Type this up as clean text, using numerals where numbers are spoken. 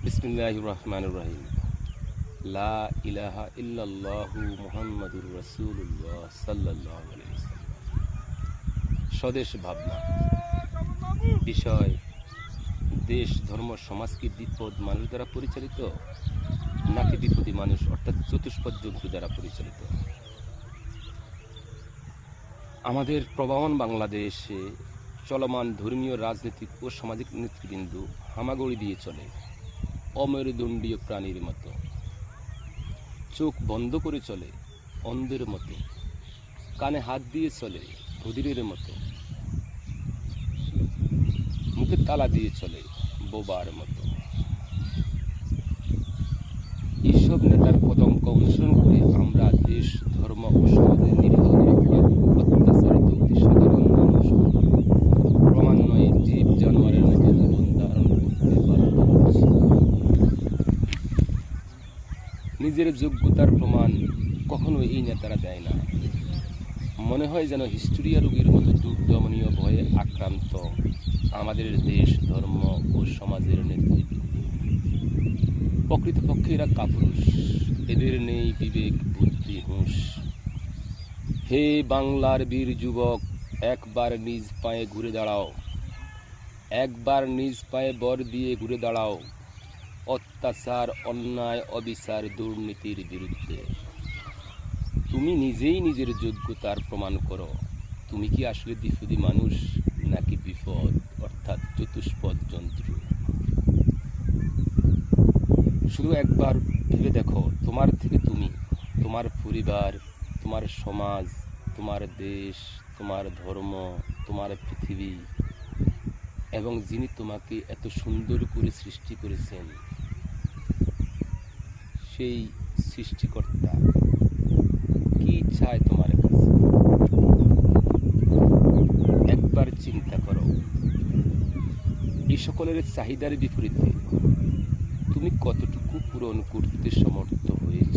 বিসমিল্লাহির রহমানির রহিম। লা ইলাহা ইল্লাল্লাহু মুহাম্মাদুর রাসূলুল্লাহ সাল্লাল্লাহু আলাইহি ওয়াসাল্লাম। স্বদেশ ভাবনা বিষয়: দেশ, ধর্ম, সমাজ কি বিপদ মানুষ দ্বারা পরিচালিত, নাকি বিপদী মানুষ অর্থাৎ চতুষ্পদ জন্তু দ্বারা পরিচালিত? আমাদের প্রবাহমান বাংলাদেশে চলমান ধর্মীয়, রাজনৈতিক ও সামাজিক নেতৃবৃন্দ হামাগুড়ি দিয়ে চলে অমেরুদণ্ডীয় প্রাণীর মতো। চোখ বন্ধ করে চলে অন্ধের মতো, কানে হাত দিয়ে চলে বধিরের মতো, মুখে তালা দিয়ে চলে বোবার মতো। এইসব নেতার পদঙ্ক অনুসরণ করে আমরা দেশ, ধর্ম ও সমাজের নিরীহ অত্যাচারিত অতি সাধারণ মানুষ ক্রমান্বয়ে জীব জানোয়ারের মতো জীবন ধারণ করতে বাধ্য হচ্ছি। নিজের যোগ্যতার প্রমাণ কখনো এই নেতারা দেয় না। মনে হয় যেন হিস্টোরিয়া রোগীর মতো দুর্দমনীয় ভয়ে আক্রান্ত আমাদের দেশ, ধর্ম ও সমাজের নেতৃত্ব। প্রকৃতপক্ষে এরা কাপুরুষ, এদের নেই বিবেক, বুদ্ধি, হুঁশ। হে বাংলার বীর যুবক, একবার নিজ পায়ে ঘুরে দাঁড়াও, একবার নিজ পায়ে বর দিয়ে ঘুরে দাঁড়াও অত্যাচার, অন্যায়, অবিচার, দুর্নীতির বিরুদ্ধে। তুমি নিজেই নিজের যোগ্যতার প্রমাণ করো। তুমি কি আসলে বিপদী মানুষ, নাকি বিপদ অর্থাৎ চতুষ্পদ জন্তু? শুধু একবার ভেবে দেখো, তোমার থেকে তুমি, তোমার পরিবার, তোমার সমাজ, তোমার দেশ, তোমার ধর্ম, তোমার পৃথিবী এবং যিনি তোমাকে এত সুন্দর করে সৃষ্টি করেছেন সেই সৃষ্টিকর্তা কি চায় তোমার কাছে? একবার চিন্তা করো, এই সকলের চাহিদার বিপরীতে তুমি কতটুকু পূরণ করতে সমর্থ হয়েছ।